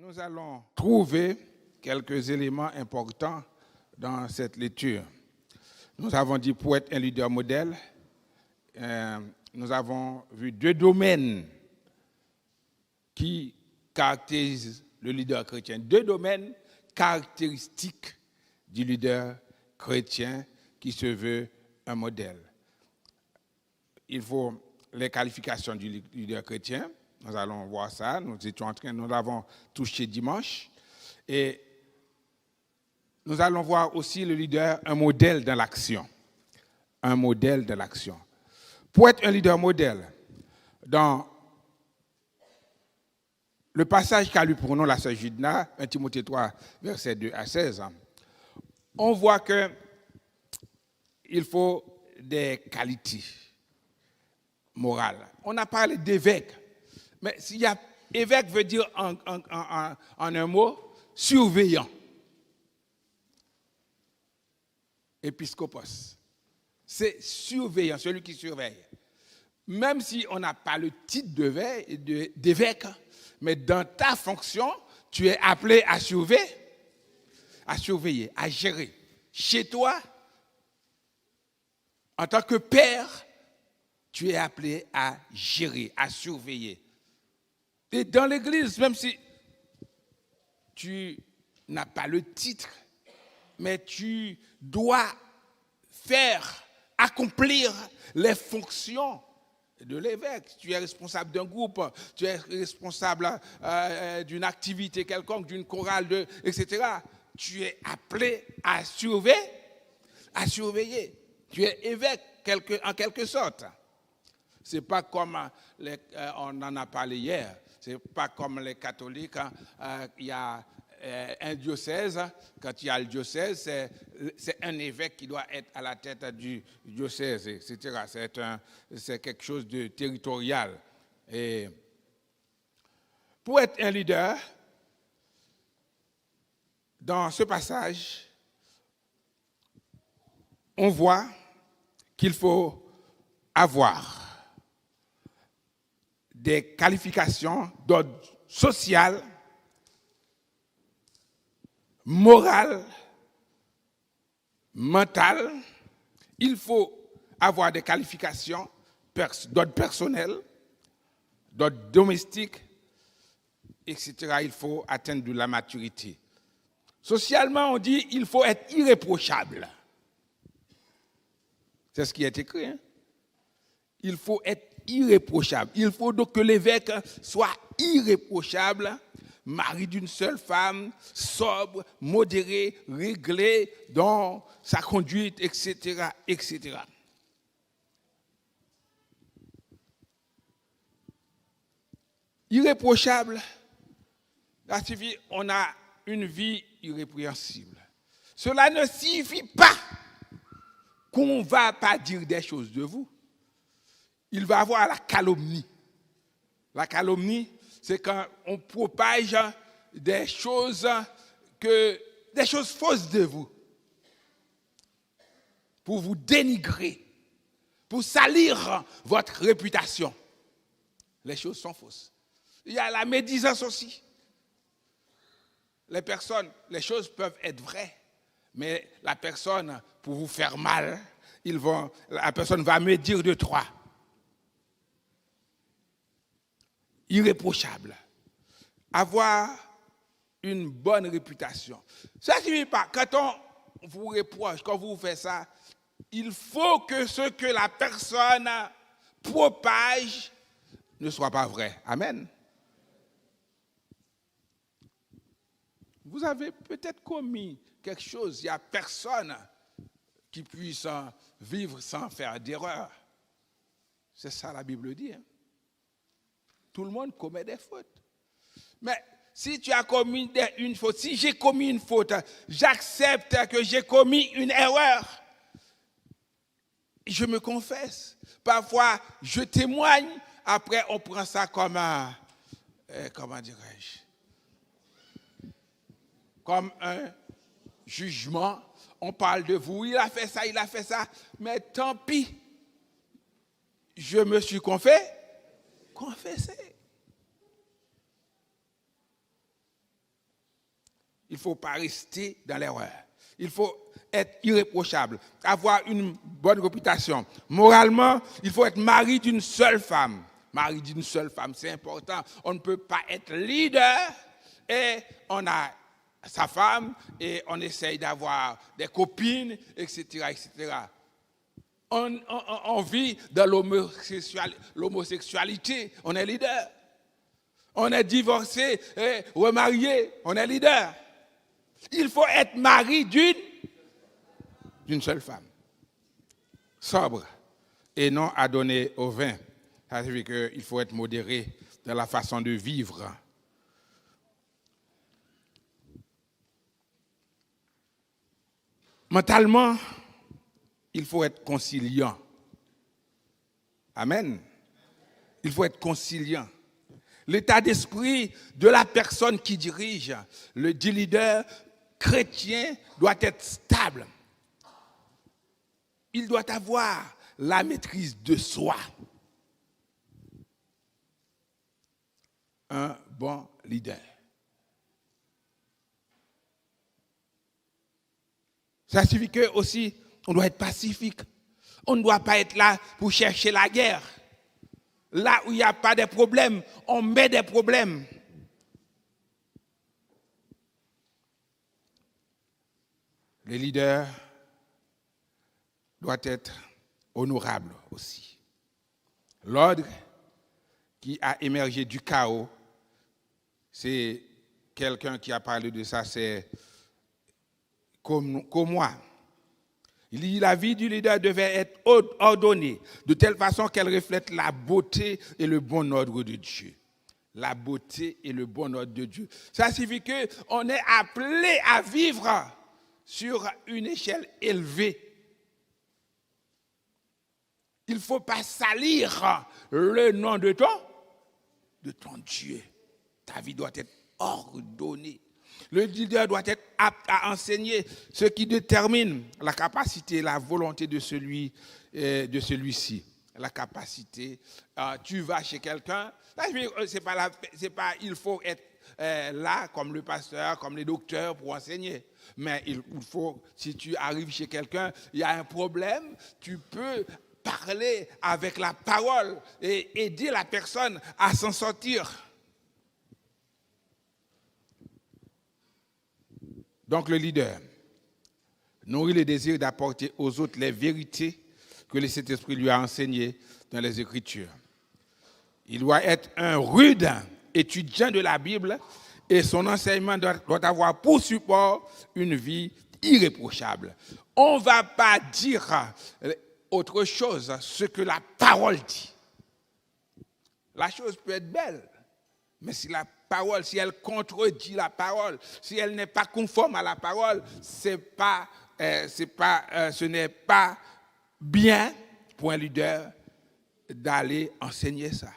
nous allons trouver quelques éléments importants dans cette lecture. Nous avons dit pour être un leader modèle, nous avons vu deux domaines qui caractérisent le leader chrétien, deux domaines caractéristiques du leader chrétien qui se veut un modèle. Il faut les qualifications du leader chrétien. Nous allons voir ça. Nous l'avons touché dimanche. Et nous allons voir aussi le leader, un modèle dans l'action. Un modèle de l'action. Pour être un leader modèle, dans le passage qu'a lu pour nous la sœur Judna, 1 Timothée 3, versets 2 à 16, on voit qu'il faut des qualités morales. On a parlé d'évêque, mais s'il y a évêque veut dire en un mot surveillant. Épiscopos, c'est surveillant, celui qui surveille. Même si on n'a pas le titre d'évêque, mais dans ta fonction, tu es appelé à surveiller, à gérer. Chez toi, en tant que père, tu es appelé à gérer, à surveiller. Et dans l'église, même si tu n'as pas le titre, mais tu dois accomplir les fonctions de l'évêque. Tu es responsable d'un groupe, tu es responsable d'une activité quelconque, d'une chorale, etc. Tu es appelé à surveiller. Tu es évêque en quelque sorte. C'est pas comme on en a parlé hier. C'est pas comme les catholiques. Il y a un diocèse. Quand il y a le diocèse, c'est un évêque qui doit être à la tête du diocèse, etc. C'est quelque chose de territorial. Et pour être un leader, dans ce passage, on voit qu'il faut avoir des qualifications d'ordre social, moral, mental. Il faut avoir des qualifications d'ordre personnel, d'ordre domestique, etc. Il faut atteindre de la maturité. Socialement, on dit qu'il faut être irréprochable. C'est ce qui est écrit. Hein? Il faut être irréprochable. Il faut donc que l'évêque soit irréprochable, mari d'une seule femme, sobre, modéré, réglé dans sa conduite, etc., etc. Irréprochable, ça signifie on a une vie irrépréhensible. Cela ne signifie pas qu'on ne va pas dire des choses de vous. Il va y avoir la calomnie. La calomnie, c'est quand on propage des choses fausses de vous, pour vous dénigrer, pour salir votre réputation. Les choses sont fausses. Il y a la médisance aussi. Les choses peuvent être vraies, mais la personne, pour vous faire mal, la personne va médire de toi. Irréprochable. Avoir une bonne réputation. Ça ne signifie pas, quand on vous reproche, quand vous faites ça, il faut que ce que la personne propage ne soit pas vrai. Amen. Vous avez peut-être commis quelque chose, il n'y a personne qui puisse vivre sans faire d'erreur. C'est ça la Bible dit. Hein? Tout le monde commet des fautes. Mais si tu as commis une faute, si j'ai commis une faute, j'accepte que j'ai commis une erreur. Je me confesse. Parfois, je témoigne. Après, on prend ça comme comment dirais-je? Comme un jugement. On parle de vous. Il a fait ça. Mais tant pis. Je me suis confessé. Il ne faut pas rester dans l'erreur. Il faut être irréprochable, avoir une bonne réputation. Moralement, il faut être mari d'une seule femme. Mari d'une seule femme, c'est important. On ne peut pas être leader et on a sa femme et on essaye d'avoir des copines, etc., etc. On vit dans l'homosexualité, on est leader. On est divorcé et remarié, on est leader. Il faut être mari d'une seule femme. Sobre et non adonné au vin. Ça veut dire qu'il faut être modéré dans la façon de vivre. Mentalement, il faut être conciliant. Amen. Il faut être conciliant. L'état d'esprit de la personne qui dirige, le leader chrétien, doit être stable. Il doit avoir la maîtrise de soi. Un bon leader. Ça signifie que aussi, on doit être pacifique. On ne doit pas être là pour chercher la guerre. Là où il n'y a pas de problème, on met des problèmes. Le leader doit être honorable aussi. L'ordre qui a émergé du chaos, c'est quelqu'un qui a parlé de ça, c'est comme moi. Il dit la vie du leader devait être ordonnée de telle façon qu'elle reflète la beauté et le bon ordre de Dieu. La beauté et le bon ordre de Dieu. Ça signifie qu'on est appelé à vivre sur une échelle élevée. Il ne faut pas salir le nom de ton Dieu. Ta vie doit être ordonnée. Le leader doit être apte à enseigner ce qui détermine la capacité, la volonté de celui-ci. La capacité. Tu vas chez quelqu'un, il faut être là comme le pasteur, comme les docteurs pour enseigner. Mais il faut, si tu arrives chez quelqu'un, il y a un problème, tu peux parler avec la parole et aider la personne à s'en sortir. Donc le leader nourrit le désir d'apporter aux autres les vérités que le Saint-Esprit lui a enseignées dans les Écritures. Il doit être un rude étudiant de la Bible et son enseignement doit avoir pour support une vie irréprochable. On ne va pas dire autre chose, ce que la parole dit. La chose peut être belle, mais si la parole, si elle contredit la parole, si elle n'est pas conforme à la parole, ce n'est pas bien pour un leader d'aller enseigner ça.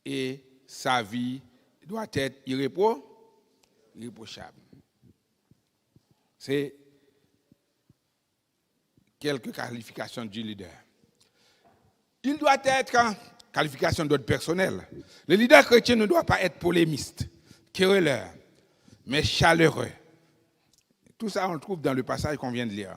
Et sa vie doit être irréprochable. C'est quelques qualifications du leader. Il doit être qualification d'ordre personnel. Le leader chrétien ne doit pas être polémiste, querelleur, mais chaleureux. Tout ça, on le trouve dans le passage qu'on vient de lire.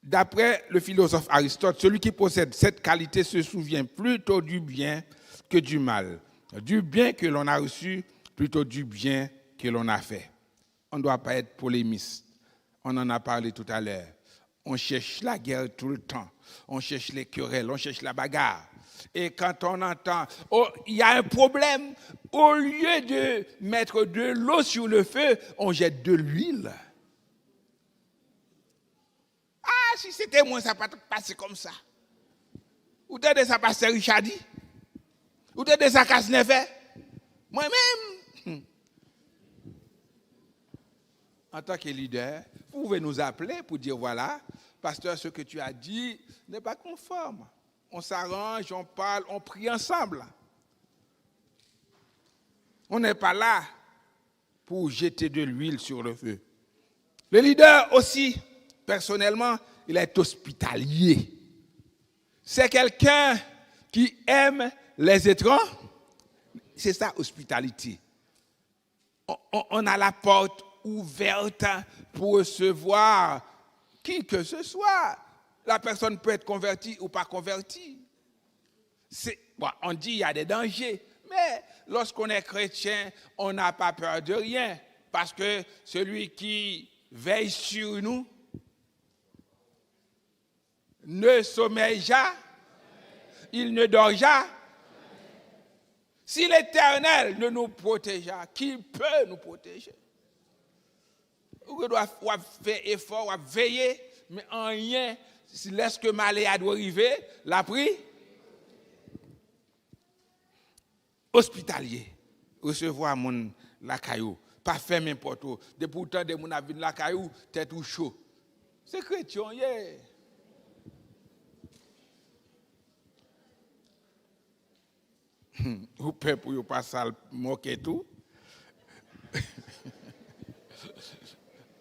D'après le philosophe Aristote, celui qui possède cette qualité se souvient plutôt du bien que du mal. Du bien que l'on a reçu, plutôt du bien que l'on a fait. On ne doit pas être polémiste. On en a parlé tout à l'heure. On cherche la guerre tout le temps. On cherche les querelles, on cherche la bagarre. Et quand on entend, il y a un problème, au lieu de mettre de l'eau sur le feu, on jette de l'huile. Ah, si c'était moi, ça ne pas passer comme ça. Ou t'as ça passer Richardi? Ou t'as ça Casse-Nevet? Moi-même. En tant que leader, vous pouvez nous appeler pour dire, voilà, pasteur, ce que tu as dit n'est pas conforme. On s'arrange, on parle, on prie ensemble. On n'est pas là pour jeter de l'huile sur le feu. Le leader aussi, personnellement, il est hospitalier. C'est quelqu'un qui aime les étrangers. C'est ça, hospitalité. on a la porte ouverte pour recevoir qui que ce soit. La personne peut être convertie ou pas convertie. On dit qu'il y a des dangers, mais lorsqu'on est chrétien, on n'a pas peur de rien, parce que celui qui veille sur nous ne sommeille jamais, il ne dort jamais. Si l'Éternel ne nous protège, qui peut nous protéger? On doit faire effort, on doit veiller, mais en rien, si laisse que malheur doit arriver, la prie. Hospitalier, recevoir mon la caillou, pas faire n'importe où. De pourtant, de mon avis la caillou, tête ou chaud. C'est chrétien, yeah. Ou peur pour ne pas ça moquer tout.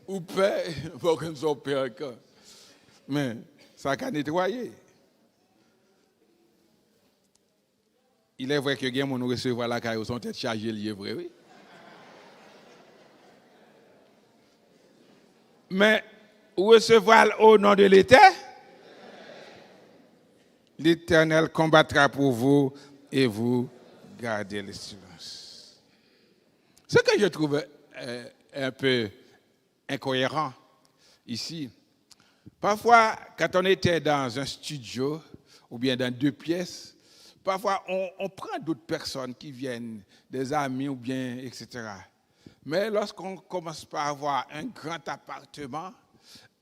Ou peur pour qu'on soit peur encore. Mais ça a nettoyer. Il est vrai que les gens nous recevoir la caillou sont tête chargée, il est vrai, oui. Mais recevoir au nom de l'Éternel, l'Éternel combattra pour vous et vous gardez le silence. Ce que je trouve un peu incohérent ici, parfois quand on était dans un studio ou bien dans 2 pièces, parfois on prend d'autres personnes qui viennent, des amis ou bien etc. Mais lorsqu'on commence par avoir un grand appartement,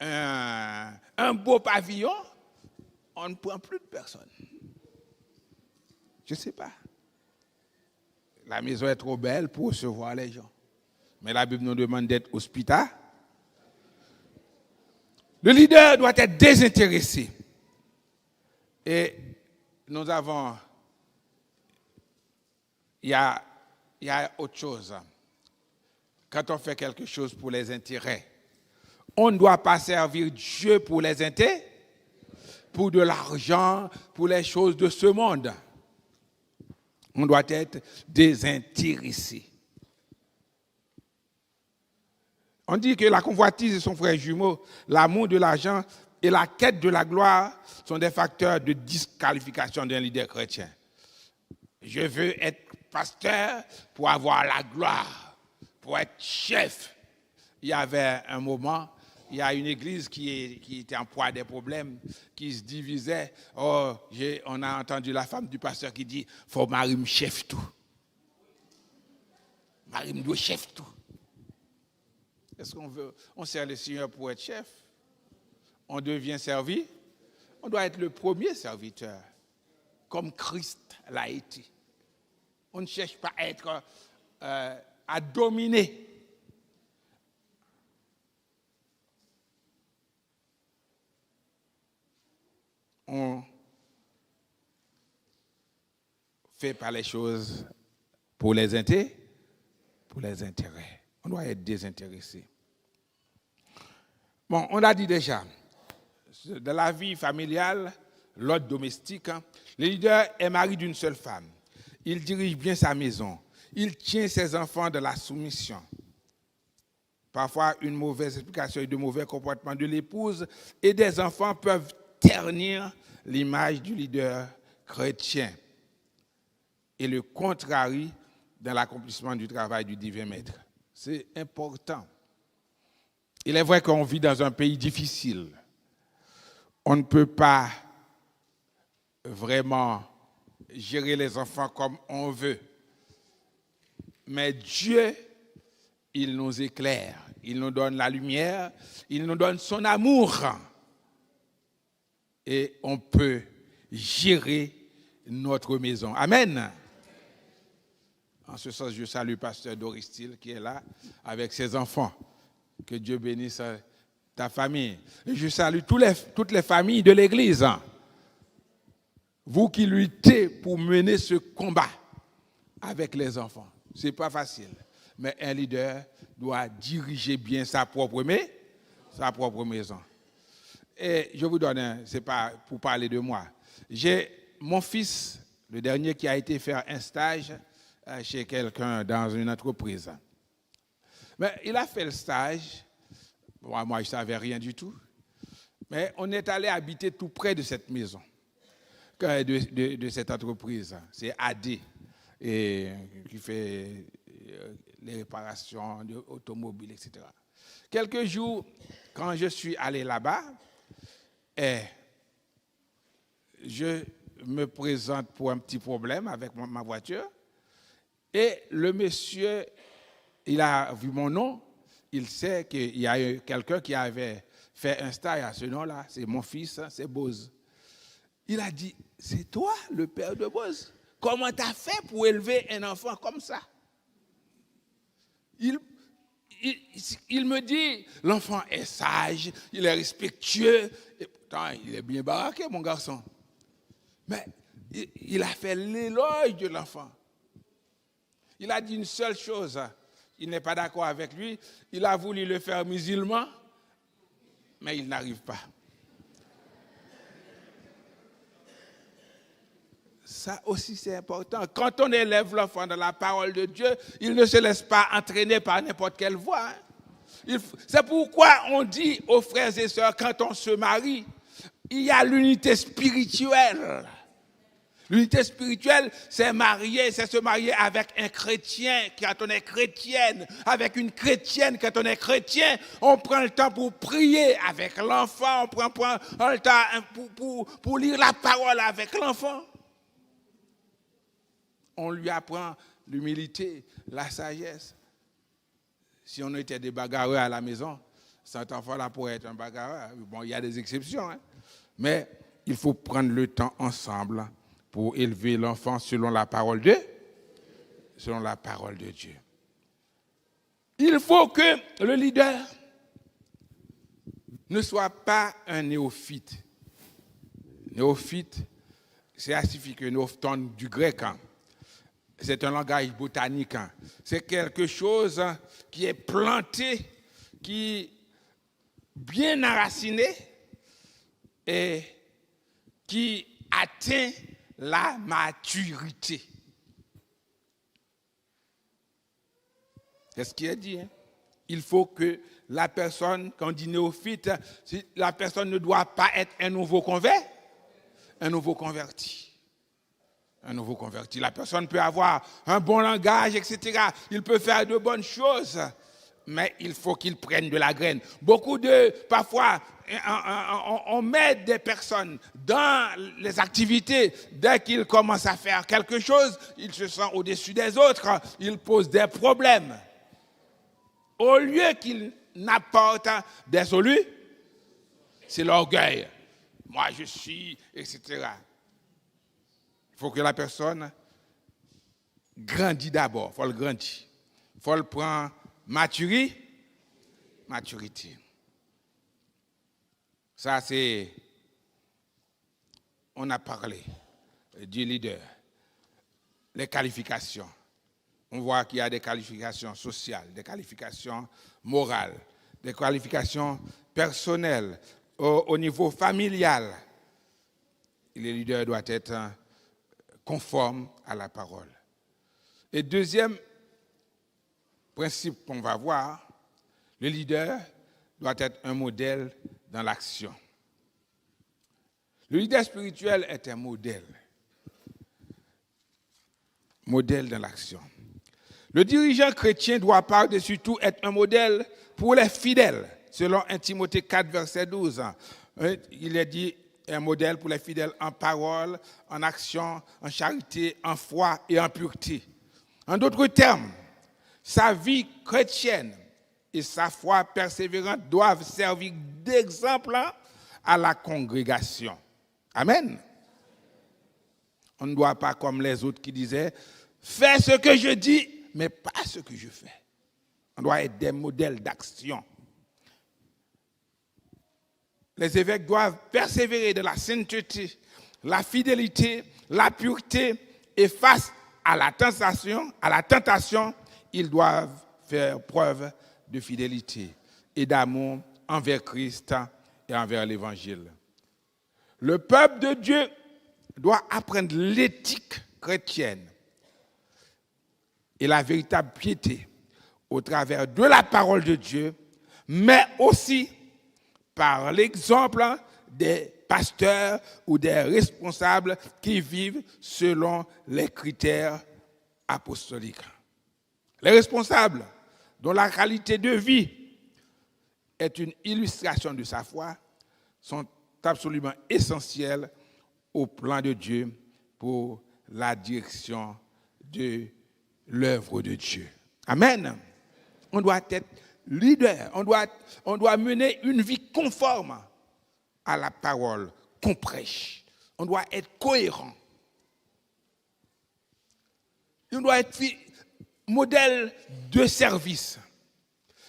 un beau pavillon, on ne prend plus de personnes. Je ne sais pas. La maison est trop belle pour recevoir les gens. Mais la Bible nous demande d'être hospitalier. Le leader doit être désintéressé. Et nous avons... Il y a autre chose. Quand on fait quelque chose pour les intérêts, on ne doit pas servir Dieu pour les intérêts, pour de l'argent, pour les choses de ce monde. On doit être désintéressé. On dit que la convoitise de son frère jumeau, l'amour de l'argent et la quête de la gloire sont des facteurs de disqualification d'un leader chrétien. Je veux être pasteur pour avoir la gloire, pour être chef. Il y avait un moment, il y a une église qui était en proie des problèmes, qui se divisait. Oh, on a entendu la femme du pasteur qui dit, faut Marie me chef tout. Marie me doit chef tout. Est-ce on sert le Seigneur pour être chef? On devient servi? On doit être le premier serviteur, comme Christ l'a été. On ne cherche pas à être, à dominer. On ne fait pas les choses pour les intérêts, On doit être désintéressé. Bon, on l'a dit déjà, dans la vie familiale, l'ordre domestique, le leader est mari d'une seule femme. Il dirige bien sa maison. Il tient ses enfants de la soumission. Parfois, une mauvaise explication et de mauvais comportements de l'épouse et des enfants peuvent ternir l'image du leader chrétien et le contrarie dans l'accomplissement du travail du divin maître. C'est important. Il est vrai qu'on vit dans un pays difficile. On ne peut pas vraiment gérer les enfants comme on veut. Mais Dieu, il nous éclaire, il nous donne la lumière, il nous donne son amour. Et on peut gérer notre maison. Amen. En ce sens, je salue pasteur Doristil qui est là avec ses enfants. Que Dieu bénisse ta famille. Et je salue toutes les familles de l'Église. Vous qui luttez pour mener ce combat avec les enfants. Ce n'est pas facile. Mais un leader doit diriger bien sa propre maison. Et je vous donne, ce n'est pas pour parler de moi. J'ai mon fils, le dernier, qui a été faire un stage chez quelqu'un dans une entreprise. Mais il a fait le stage. Moi, je ne savais rien du tout. Mais on est allé habiter tout près de cette maison, de cette entreprise. C'est AD, qui fait les réparations automobiles, etc. Quelques jours, quand je suis allé là-bas, je me présente pour un petit problème avec ma voiture. Et le monsieur, il a vu mon nom, il sait qu'il y a quelqu'un qui avait fait un stage à ce nom-là, c'est mon fils, c'est Boz. Il a dit, c'est toi le père de Boz? Comment tu as fait pour élever un enfant comme ça? Il me dit, l'enfant est sage, il est respectueux, et pourtant il est bien baraqué, mon garçon. Mais il a fait l'éloge de l'enfant. Il a dit une seule chose, il n'est pas d'accord avec lui, il a voulu le faire musulman, mais il n'arrive pas. Ça aussi c'est important. Quand on élève l'enfant dans la parole de Dieu, il ne se laisse pas entraîner par n'importe quelle voie. C'est pourquoi on dit aux frères et sœurs, quand on se marie, il y a l'unité spirituelle. L'unité spirituelle, c'est se marier avec un chrétien quand on est chrétienne, avec une chrétienne quand on est chrétien. On prend le temps pour prier avec l'enfant, on prend le temps pour lire la parole avec l'enfant. On lui apprend l'humilité, la sagesse. Si on était des bagarreurs à la maison, cet enfant-là pourrait être un bagarreur. Bon, il y a des exceptions, hein? Mais il faut prendre le temps ensemble pour élever l'enfant selon la parole de Dieu. Il faut que le leader ne soit pas un néophyte. Néophyte, c'est assifique, néophtone du grec. Hein. C'est un langage botanique. Hein. C'est quelque chose qui est planté, qui est bien enraciné et qui atteint la maturité. C'est ce qui est dit. Hein? Il faut que la personne, quand on dit néophyte, la personne ne doit pas être un nouveau converti. Un nouveau converti. La personne peut avoir un bon langage, etc. Il peut faire de bonnes choses, mais il faut qu'il prenne de la graine. Parfois, on met des personnes dans les activités. Dès qu'ils commencent à faire quelque chose, ils se sentent au-dessus des autres, ils posent des problèmes. Au lieu qu'ils n'apportent des solutions, c'est l'orgueil. Moi, je suis, etc. Il faut que la personne grandisse d'abord. Il faut le grandir. Il faut le prendre maturité. Ça, c'est... On a parlé du leader. Les qualifications. On voit qu'il y a des qualifications sociales, des qualifications morales, des qualifications personnelles, au niveau familial. Le leader doit être conforme à la parole. Et deuxième principe qu'on va voir, le leader doit être un modèle dans l'action. Le leader spirituel est un modèle. Modèle dans l'action. Le dirigeant chrétien doit par-dessus tout être un modèle pour les fidèles, selon 1 Timothée 4, verset 12. Il est dit un modèle pour les fidèles en parole, en action, en charité, en foi et en pureté. En d'autres termes, sa vie chrétienne et sa foi persévérante doivent servir d'exemple à la congrégation. Amen. On ne doit pas comme les autres qui disaient « fais ce que je dis, mais pas ce que je fais ». On doit être des modèles d'action. Les évêques doivent persévérer de la sainteté, la fidélité, la pureté et face à la tentation, ils doivent faire preuve de fidélité et d'amour envers Christ et envers l'Évangile. Le peuple de Dieu doit apprendre l'éthique chrétienne et la véritable piété au travers de la parole de Dieu, mais aussi par l'exemple des pasteurs ou des responsables qui vivent selon les critères apostoliques. Les responsables dont la qualité de vie est une illustration de sa foi sont absolument essentiels au plan de Dieu pour la direction de l'œuvre de Dieu. Amen. On doit être leader, on doit mener une vie conforme à la parole qu'on prêche. On doit être cohérent. On doit être modèle de service.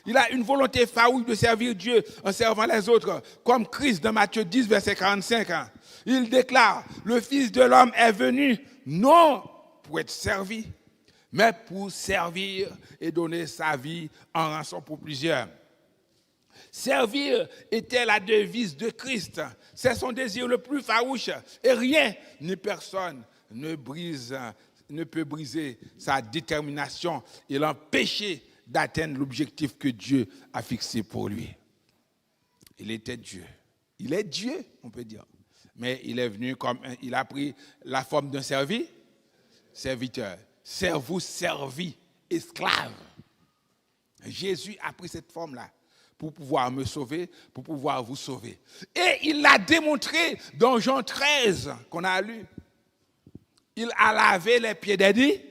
Il a une volonté farouche de servir Dieu en servant les autres, comme Christ dans Matthieu 10, verset 45. Il déclare, le Fils de l'homme est venu non pour être servi, mais pour servir et donner sa vie en rançon pour plusieurs. Servir était la devise de Christ. C'est son désir le plus farouche. Et rien ni personne ne peut briser sa détermination et l'empêcher d'atteindre l'objectif que Dieu a fixé pour lui. Il était Dieu. Il est Dieu, on peut dire. Mais il est venu il a pris la forme d'un serviteur. Servus, servi, esclave. Jésus a pris cette forme-là pour pouvoir me sauver, pour pouvoir vous sauver. Et il l'a démontré dans Jean 13 qu'on a lu. Il a lavé les pieds des disciples.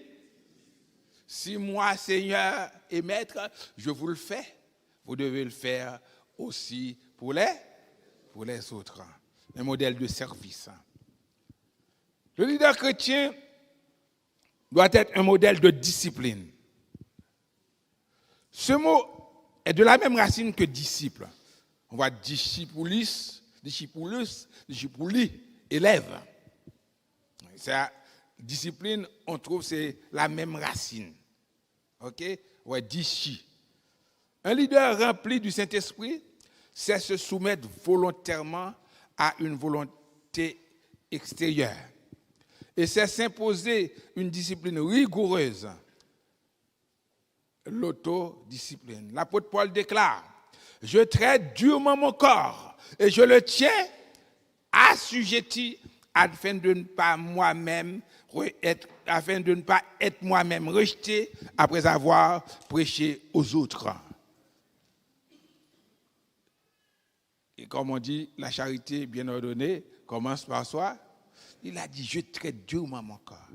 Si moi, Seigneur et Maître, je vous le fais, vous devez le faire aussi pour les autres. Un modèle de service. Le leader chrétien doit être un modèle de discipline. Ce mot est de la même racine que disciple. On voit discipulus, élève. Ça, discipline, on trouve c'est la même racine. OK? Ouais, disci. Un leader rempli du Saint-Esprit, c'est se soumettre volontairement à une volonté extérieure. Et c'est s'imposer une discipline rigoureuse, l'autodiscipline. L'apôtre Paul déclare, « Je traite durement mon corps et je le tiens assujetti afin de ne pas être moi-même rejeté après avoir prêché aux autres. » Et comme on dit, la charité bien ordonnée commence par soi. Il a dit, je traite durement mon corps.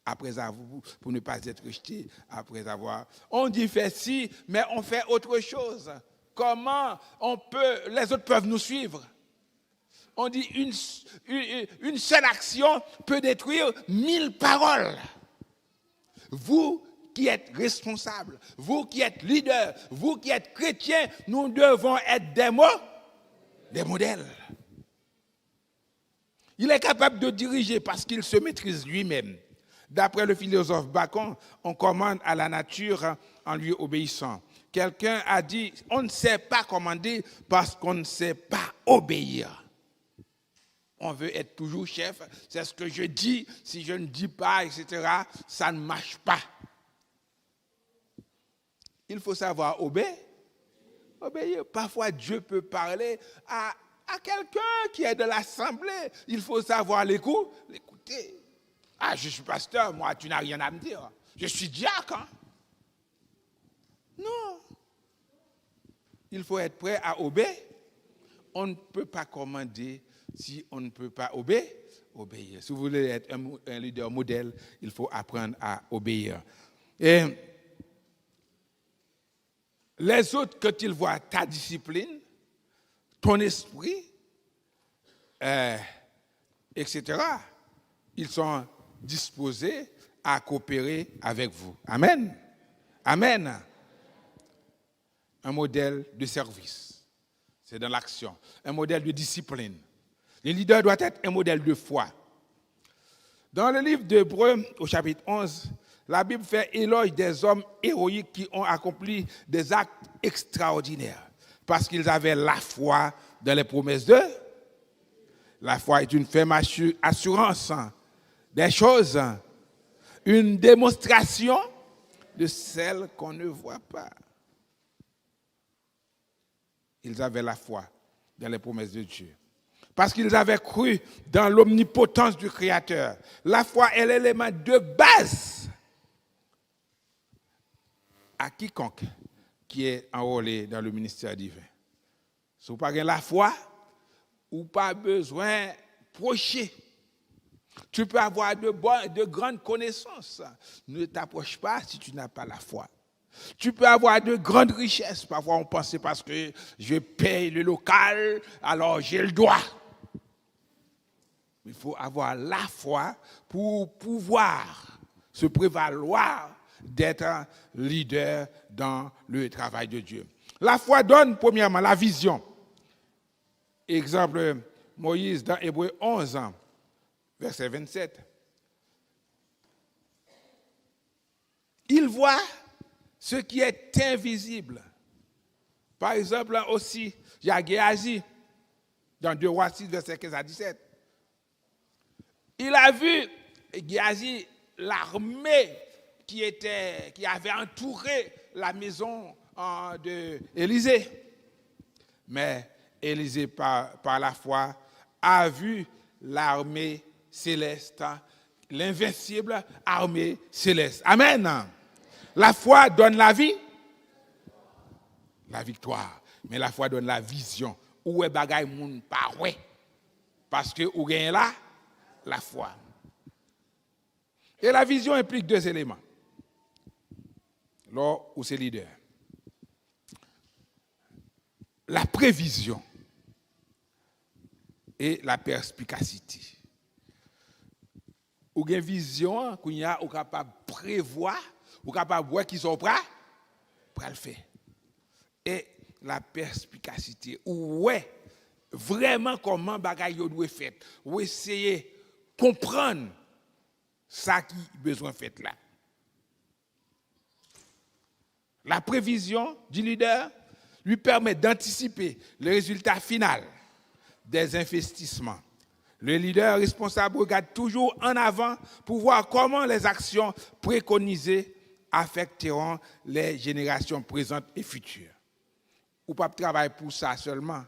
Après avoir, pour ne pas être rejeté, après avoir. On dit fait ci, mais on fait autre chose. Comment les autres peuvent nous suivre? On dit une seule action peut détruire 1000 paroles. Vous qui êtes responsables, vous qui êtes leader, vous qui êtes chrétiens, nous devons être des modèles. Il est capable de diriger parce qu'il se maîtrise lui-même. D'après le philosophe Bacon, on commande à la nature en lui obéissant. Quelqu'un a dit, on ne sait pas commander parce qu'on ne sait pas obéir. On veut être toujours chef, c'est ce que je dis, si je ne dis pas, etc., ça ne marche pas. Il faut savoir obéir. Parfois, Dieu peut parler à quelqu'un qui est de l'assemblée. Il faut savoir l'écouter. Ah, je suis pasteur, moi, tu n'as rien à me dire. Je suis diacre. Hein? Non. Il faut être prêt à obéir. On ne peut pas commander si on ne peut pas obéir. Si vous voulez être un leader modèle, il faut apprendre à obéir. Et les autres, quand ils voient ta discipline, ton esprit, etc., ils sont disposés à coopérer avec vous. Amen. Amen. Un modèle de service. C'est dans l'action. Un modèle de discipline. Le leader doit être un modèle de foi. Dans le livre d'Hébreux, au chapitre 11, la Bible fait éloge des hommes héroïques qui ont accompli des actes extraordinaires parce qu'ils avaient la foi dans les promesses de. La foi est une ferme assurance des choses, une démonstration de celles qu'on ne voit pas. Ils avaient la foi dans les promesses de Dieu. Parce qu'ils avaient cru dans l'omnipotence du Créateur. La foi est l'élément de base à quiconque qui est enrôlé dans le ministère divin. Si vous n'avez pas la foi, ou pas besoin de procher. Tu peux avoir de grandes connaissances. Ne t'approche pas si tu n'as pas la foi. Tu peux avoir de grandes richesses. Parfois, on pense parce que je paye le local, alors j'ai le droit. Il faut avoir la foi pour pouvoir se prévaloir d'être un leader dans le travail de Dieu. La foi donne, premièrement, la vision. Exemple, Moïse dans Hébreux 11, verset 27. Il voit ce qui est invisible. Par exemple, aussi, il y a Géasi, dans 2 Rois 6, verset 15 à 17. Il a vu, Géasi, l'armée qui avait entouré la maison d'Élisée. Mais Élisée, par la foi, a vu l'armée céleste, l'invincible armée céleste. Amen. La foi donne la vie, la victoire. Mais la foi donne la vision. Où est bagay moun pa wè? Parce que où gagne là la foi. Et la vision implique 2 éléments. Là où c'est leader. La prévision et la perspicacité. Ou une vision, qu'on y a, ou capable de prévoir, ou capable de voir qui sont prêts pour le faire. Et la perspicacité, ou ouais, vraiment comment bagay yo doit faire, ou essayer de comprendre ça qui besoin fait là. La prévision du leader lui permet d'anticiper le résultat final des investissements. Le leader responsable regarde toujours en avant pour voir comment les actions préconisées affecteront les générations présentes et futures. On ne peut pas travailler pour ça seulement.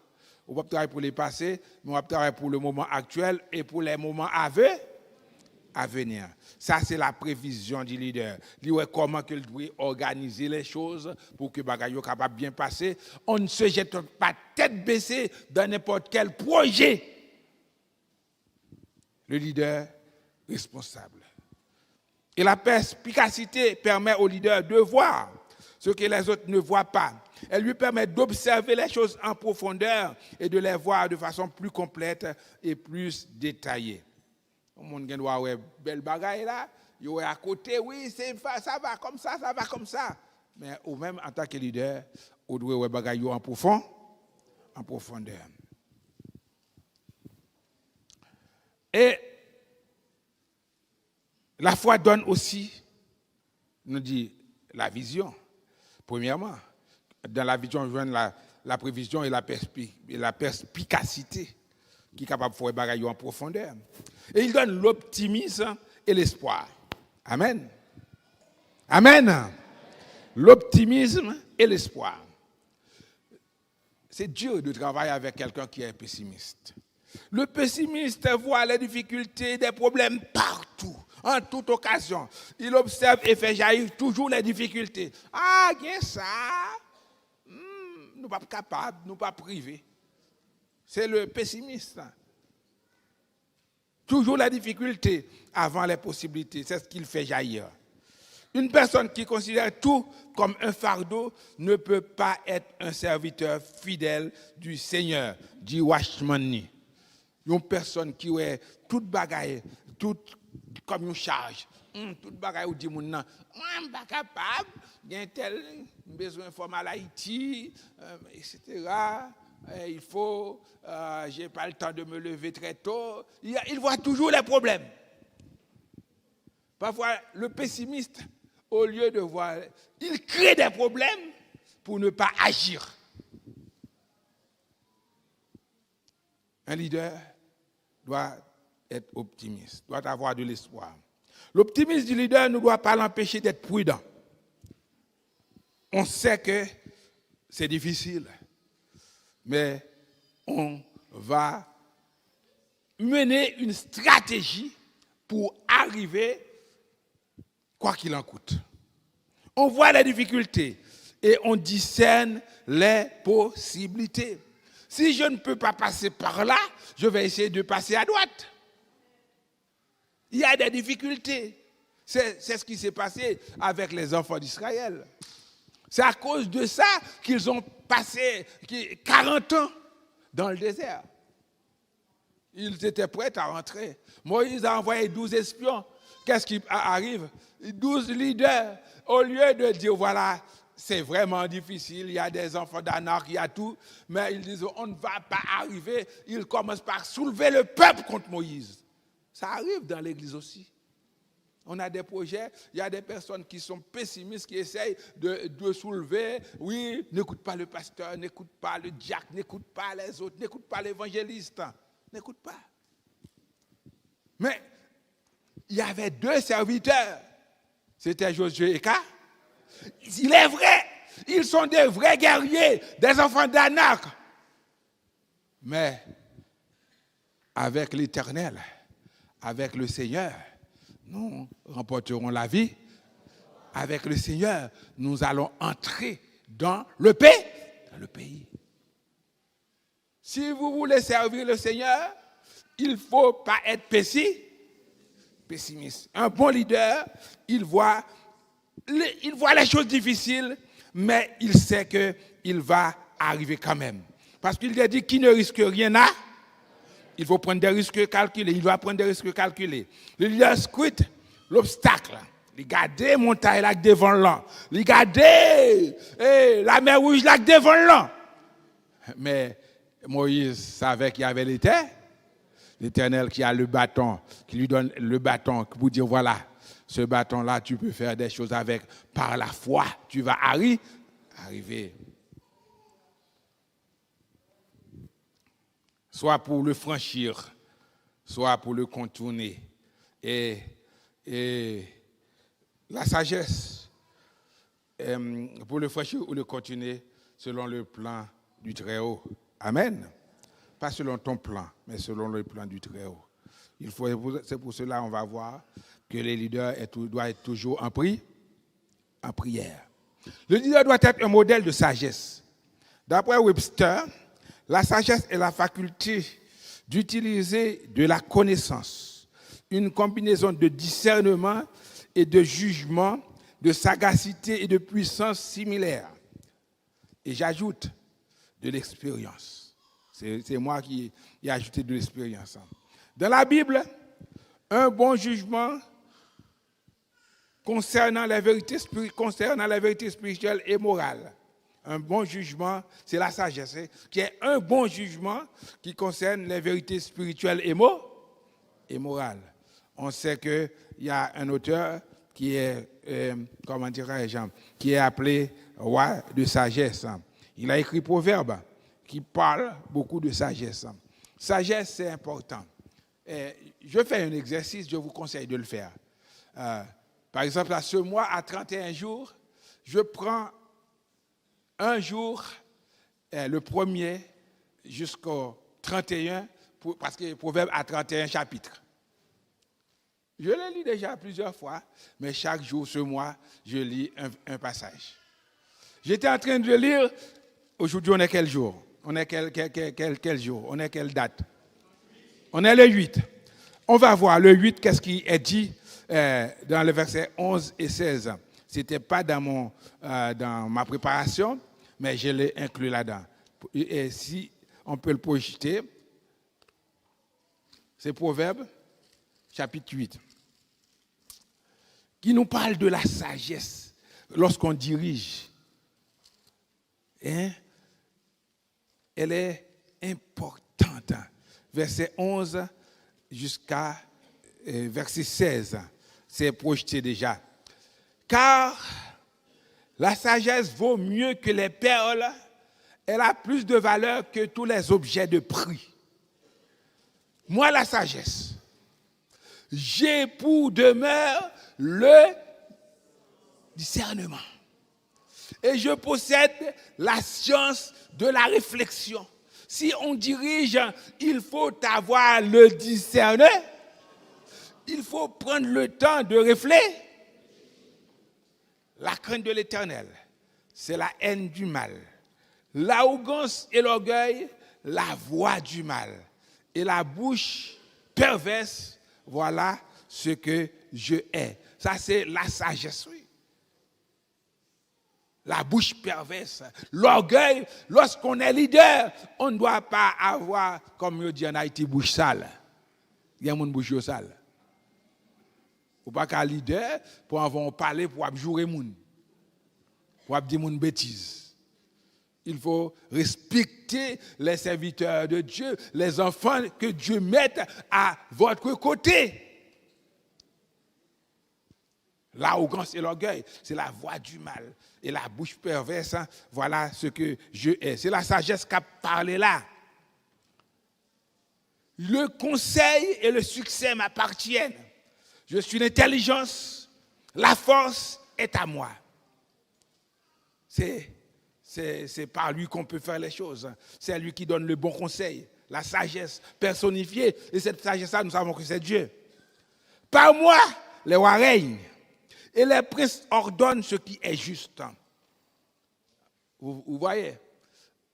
On ne peut pas travailler pour les passés, mais on va travailler pour le moment actuel et pour les moments à venir. Ça, c'est la prévision du leader. Il voit comment il doit organiser les choses pour que les choses soient capables de bien passer. On ne se jette pas tête baissée dans n'importe quel projet. Le leader responsable. Et la perspicacité permet au leader de voir ce que les autres ne voient pas. Elle lui permet d'observer les choses en profondeur et de les voir de façon plus complète et plus détaillée. Le monde qui doit avoir belle bagaille là, il est à côté, oui, ça va comme ça, ça va comme ça. Mais ou même en tant que leader, on doit avoir bagaille en profondeur. Et la foi donne aussi, nous dit, la vision. Premièrement, dans la vision, on joue la prévision et la perspicacité qui est capable de faire des bagailles en profondeur. Et il donne l'optimisme et l'espoir. Amen. Amen. L'optimisme et l'espoir. C'est dur de travailler avec quelqu'un qui est pessimiste. Le pessimiste voit les difficultés, des problèmes partout, en toute occasion. Il observe et fait jaillir toujours les difficultés. Ah, bien ça, nous ne sommes pas capables, nous ne sommes pas privés. C'est le pessimiste. Toujours la difficulté avant les possibilités, c'est ce qu'il fait jaillir. Une personne qui considère tout comme un fardeau ne peut pas être un serviteur fidèle du Seigneur, dit Watchman Nee. Une personne qui est toute bagaille, toute comme une charge, toute bagaille ou dit mon nan, moi suis pas capable, j'ai tel besoin de former à Haïti, etc. Il faut, j'ai pas le temps de me lever très tôt. Il voit toujours les problèmes. Parfois, le pessimiste, au lieu de voir, il crée des problèmes pour ne pas agir. Un leader doit être optimiste, doit avoir de l'espoir. L'optimisme du leader ne doit pas l'empêcher d'être prudent. On sait que c'est difficile, mais on va mener une stratégie pour arriver, quoi qu'il en coûte. On voit les difficultés et on discerne les possibilités. Si je ne peux pas passer par là, je vais essayer de passer à droite. Il y a des difficultés. C'est ce qui s'est passé avec les enfants d'Israël. C'est à cause de ça qu'ils ont passé 40 ans dans le désert. Ils étaient prêts à rentrer. Moïse a envoyé 12 espions. Qu'est-ce qui arrive? 12 leaders. Au lieu de dire, voilà, c'est vraiment difficile, il y a des enfants d'Anak, il y a tout, mais ils disent, on ne va pas arriver. Ils commencent par soulever le peuple contre Moïse. Ça arrive dans l'église aussi. On a des projets, il y a des personnes qui sont pessimistes, qui essayent de soulever. Oui, n'écoute pas le pasteur, n'écoute pas le diacre, n'écoute pas les autres, n'écoute pas l'évangéliste. N'écoute pas. Mais il y avait 2 serviteurs. C'était Josué et Caleb. Il est vrai, ils sont des vrais guerriers, des enfants d'Anak. Mais avec l'Éternel, avec le Seigneur, nous remporterons la vie. Avec le Seigneur, nous allons entrer dans le pays. Si vous voulez servir le Seigneur, il ne faut pas être pessimiste. Un bon leader, il voit les choses difficiles, mais il sait qu'il va arriver quand même. Parce qu'il a dit qu'il ne risque rien à. Il faut prendre des risques calculés. Il doit prendre des risques calculés. Le leader scrute l'obstacle. Il regarde les montagnes là devant l'an. Il regarde la mer rouge là devant l'an. Mais Moïse savait qu'il y avait l'Éternel qui a le bâton, qui lui donne le bâton pour dire voilà, ce bâton-là, tu peux faire des choses avec. Par la foi, tu vas arriver. Soit pour le franchir, soit pour le contourner. Et la sagesse, pour le franchir ou le contourner, selon le plan du Très-Haut. Amen. Pas selon ton plan, mais selon le plan du Très-Haut. C'est pour cela qu'on va voir que les leaders doivent être toujours en prière. Le leader doit être un modèle de sagesse. D'après Webster, la sagesse est la faculté d'utiliser de la connaissance, une combinaison de discernement et de jugement, de sagacité et de puissance similaires. Et j'ajoute de l'expérience. C'est moi qui ai ajouté de l'expérience. Dans la Bible, un bon jugement concernant la vérité spirituelle et morale. Un bon jugement, c'est la sagesse, qui est un bon jugement qui concerne les vérités spirituelles et morales. On sait qu'il y a un auteur qui est, qui est appelé roi de sagesse. Il a écrit Proverbes qui parle beaucoup de sagesse. Sagesse, c'est important. Je fais un exercice, je vous conseille de le faire. Par exemple, à ce mois, à 31 jours, je prends un jour, le premier jusqu'au 31, parce que Proverbe a 31 chapitres. Je le lis déjà plusieurs fois, mais chaque jour, ce mois, je lis un passage. J'étais en train de lire, aujourd'hui on est quel jour? On est quel jour? On est quelle date? On est le 8. On va voir le 8, qu'est-ce qui est dit dans le verset 11 et 16. Ce n'était pas dans ma préparation, mais je l'ai inclus là-dedans. Et si on peut le projeter, c'est Proverbe, chapitre 8, qui nous parle de la sagesse lorsqu'on dirige. Elle est importante. Verset 11 jusqu'à verset 16, c'est projeté déjà. Car la sagesse vaut mieux que les perles, elle a plus de valeur que tous les objets de prix. Moi, la sagesse, j'ai pour demeure le discernement. et je possède la science de la réflexion. Si on dirige, il faut avoir le discernement. Il faut prendre le temps de réfléchir. La crainte de l'Éternel, c'est la haine du mal. L'arrogance et l'orgueil, la voix du mal. Et la bouche perverse, voilà ce que je hais. Ça, c'est la sagesse, oui. La bouche perverse, l'orgueil, lorsqu'on est leader, on ne doit pas avoir, comme on dit en Haïti, bouche sale. Il y a mon bouche sale. Ou pas qu'un leader pour avoir parlé pour jouer moun, pour dire moun bêtise. Il faut respecter les serviteurs de Dieu, les enfants que Dieu met à votre côté. L'arrogance et l'orgueil, c'est la voix du mal. Et la bouche perverse, voilà ce que je hais. C'est la sagesse qui a parlé là. Le conseil et le succès m'appartiennent. Je suis l'intelligence, la force est à moi. C'est par lui qu'on peut faire les choses. C'est lui qui donne le bon conseil, la sagesse personnifiée. Et cette sagesse-là, nous savons que c'est Dieu. Par moi, les rois règnent. Et les princes ordonnent ce qui est juste. Vous voyez,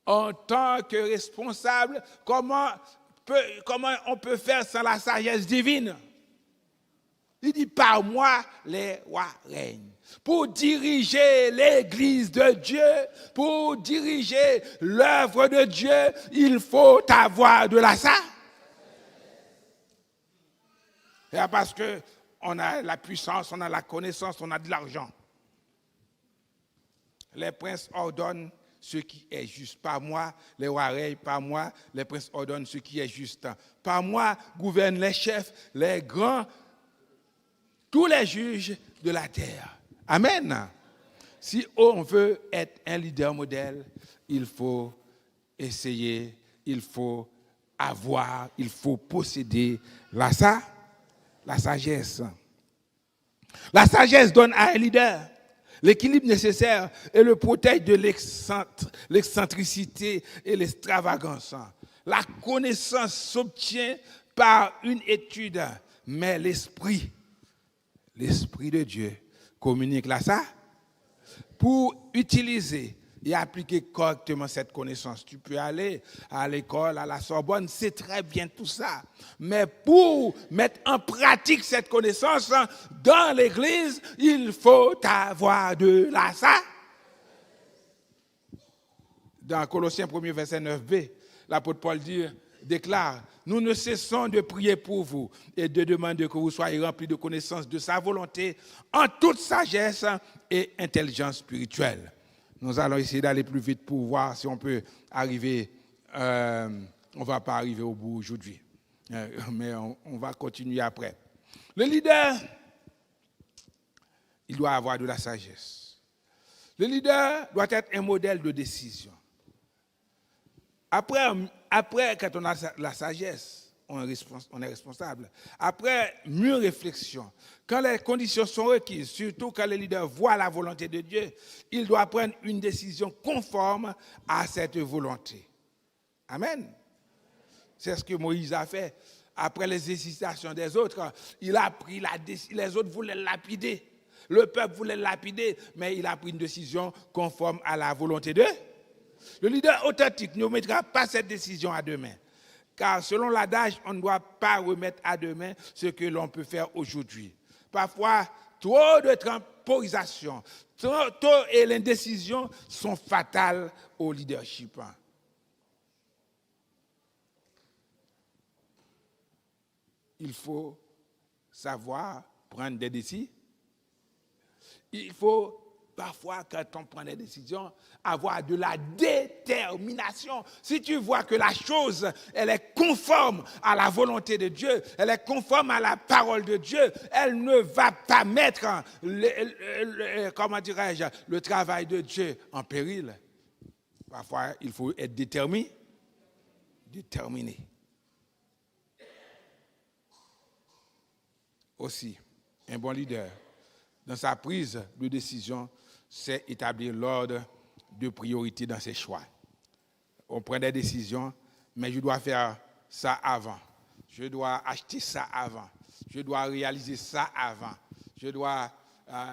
en tant que responsable, comment on peut faire sans la sagesse divine? Il dit, par moi, les rois règnent. Pour diriger l'église de Dieu, pour diriger l'œuvre de Dieu, il faut avoir de la sagesse. Parce que on a la puissance, on a la connaissance, on a de l'argent. Les princes ordonnent ce qui est juste. Par moi, les rois règnent. Par moi, les princes ordonnent ce qui est juste. Par moi, gouvernent les chefs, les grands, tous les juges de la terre. Amen. Si on veut être un leader modèle, il faut essayer, il faut avoir, il faut posséder la sagesse. La sagesse donne à un leader l'équilibre nécessaire et le protège de l'excentricité et l'extravagance. La connaissance s'obtient par une étude, mais l'esprit de Dieu communique là ça pour utiliser et appliquer correctement cette connaissance. Tu peux aller à l'école, à la Sorbonne, c'est très bien tout ça. Mais pour mettre en pratique cette connaissance dans l'église, il faut avoir de la sagesse. Dans Colossiens 1er verset 9b, l'apôtre Paul déclare, nous ne cessons de prier pour vous et de demander que vous soyez remplis de connaissance de sa volonté en toute sagesse et intelligence spirituelle. Nous allons essayer d'aller plus vite pour voir si on peut arriver, on ne va pas arriver au bout aujourd'hui, mais on va continuer après. Le leader, il doit avoir de la sagesse. Le leader doit être un modèle de décision. Après, quand on a la sagesse, on est responsable. Après, mieux réflexion. Quand les conditions sont requises, surtout quand le leader voit la volonté de Dieu, il doit prendre une décision conforme à cette volonté. Amen. C'est ce que Moïse a fait. Après les hésitations des autres, il a pris la décision. Les autres voulaient lapider. Le peuple voulait lapider, mais il a pris une décision conforme à la volonté de Dieu. Le leader authentique ne mettra pas cette décision à demain. Car selon l'adage, on ne doit pas remettre à demain ce que l'on peut faire aujourd'hui. Parfois, trop de temporisation, trop et l'indécision sont fatales au leadership. Il faut savoir prendre des décisions. Il faut parfois, quand on prend des décisions, avoir de la détermination. Si tu vois que la chose, elle est conforme à la volonté de Dieu, elle est conforme à la parole de Dieu, elle ne va pas mettre, le travail de Dieu en péril. Parfois, il faut être déterminé. Aussi, un bon leader, dans sa prise de décision, c'est établir l'ordre de priorité dans ses choix. On prend des décisions, mais je dois faire ça avant. Je dois acheter ça avant. Je dois réaliser ça avant. Je dois,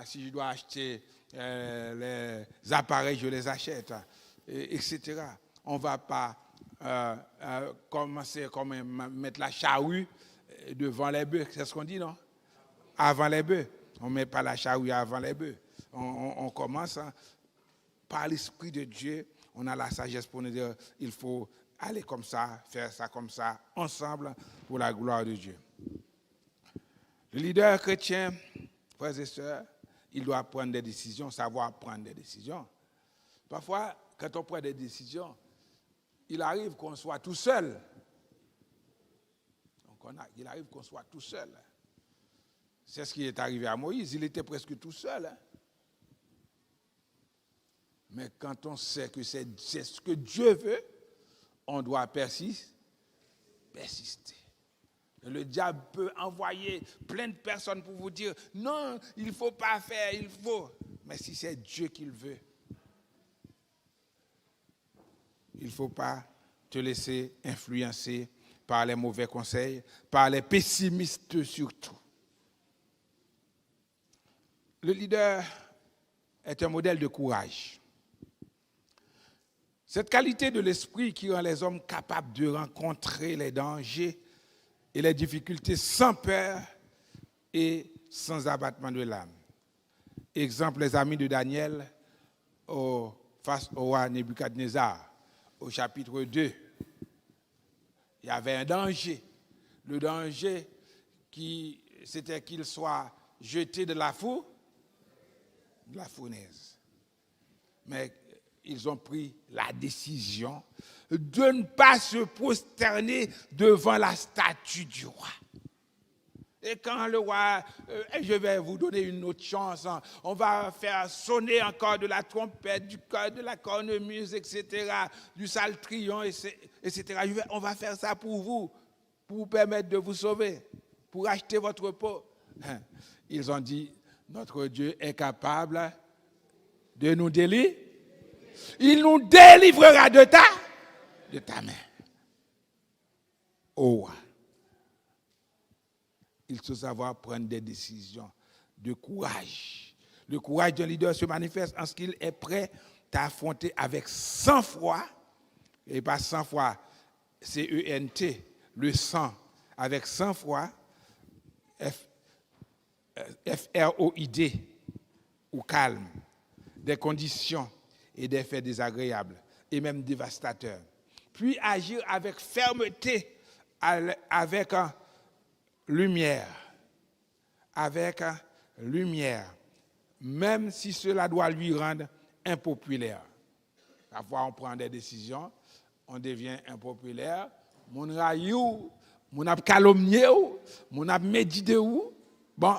si je dois acheter les appareils, je les achète, etc. On ne va pas commencer comme mettre la charrue devant les bœufs. C'est ce qu'on dit, non? Avant les bœufs. On ne met pas la charrue avant les bœufs. On commence par l'Esprit de Dieu. On a la sagesse pour nous dire il faut aller comme ça, faire ça comme ça, ensemble, pour la gloire de Dieu. Le leader chrétien, frères et sœurs, il doit prendre des décisions, savoir prendre des décisions. Parfois, quand on prend des décisions, il arrive qu'on soit tout seul. Donc il arrive qu'on soit tout seul. C'est ce qui est arrivé à Moïse, il était presque tout seul. Mais quand on sait que c'est ce que Dieu veut, on doit persister. Le diable peut envoyer plein de personnes pour vous dire non, il ne faut pas faire, il faut. Mais si c'est Dieu qui le veut, il ne faut pas te laisser influencer par les mauvais conseils, par les pessimistes surtout. Le leader est un modèle de courage. Cette qualité de l'esprit qui rend les hommes capables de rencontrer les dangers et les difficultés sans peur et sans abattement de l'âme. Exemple, les amis de Daniel face au roi Nebuchadnezzar, au chapitre 2. Il y avait un danger. Le danger, c'était qu'il soit jeté de la fournaise. Mais ils ont pris la décision de ne pas se prosterner devant la statue du roi. Et quand le roi, je vais vous donner une autre chance, on va faire sonner encore de la trompette, de la cornemuse, etc., du saltrion, etc. On va faire ça pour vous permettre de vous sauver, pour acheter votre peau. Ils ont dit, notre Dieu est capable de nous délivrer. Il nous délivrera de ta main. Oh. Il faut savoir prendre des décisions de courage. Le courage d'un leader se manifeste en ce qu'il est prêt à affronter avec sang-froid, et pas sang-froid, C-E-N-T, le sang, avec sang-froid, F-R-O-I-D, ou calme, des conditions et des faits désagréables et même dévastateurs. Puis agir avec fermeté, avec lumière, même si cela doit lui rendre impopulaire. Parfois, on prend des décisions, on devient impopulaire, mon raillou, mon a calomnié, mon a médité ou. Bon,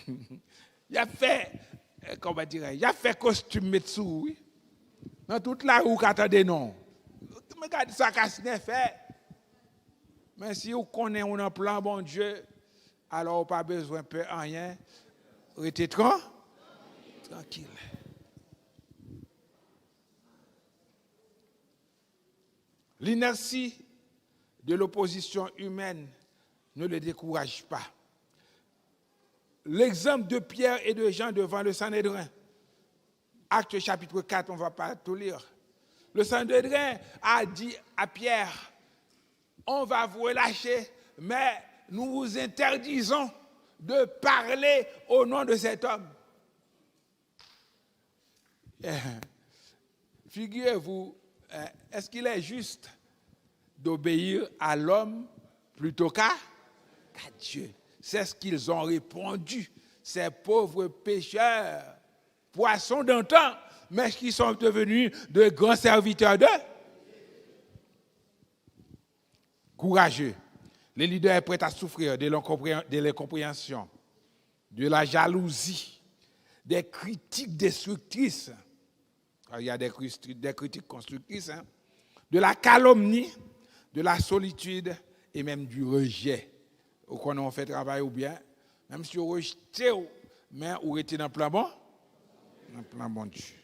il a fait, comment dirais-je, il a fait costume metsu, oui. Dans toute la rue, qu'attendez non. Regarde ça qu'à fait. Mais si vous connaissez un plan, bon Dieu, alors vous n'avez pas besoin de rien. Restez tranquille. L'inertie de l'opposition humaine ne le décourage pas. L'exemple de Pierre et de Jean devant le Sanhédrin, Actes chapitre 4, on ne va pas tout lire. Le Sanhédrin a dit à Pierre, on va vous relâcher, mais nous vous interdisons de parler au nom de cet homme. Figurez-vous, est-ce qu'il est juste d'obéir à l'homme plutôt qu'à Dieu? C'est ce qu'ils ont répondu, ces pauvres pécheurs, poissons d'antan, mais qui sont devenus de grands serviteurs d'eux. Courageux. Le leader est prêt à souffrir de l'incompréhension, de la jalousie, des critiques destructrices. Il y a des critiques constructrices, de la calomnie, de la solitude et même du rejet. Ou quand on fait travail ou bien, même si on rejette, mais on était dans le plan bon. Un plan bon Dieu.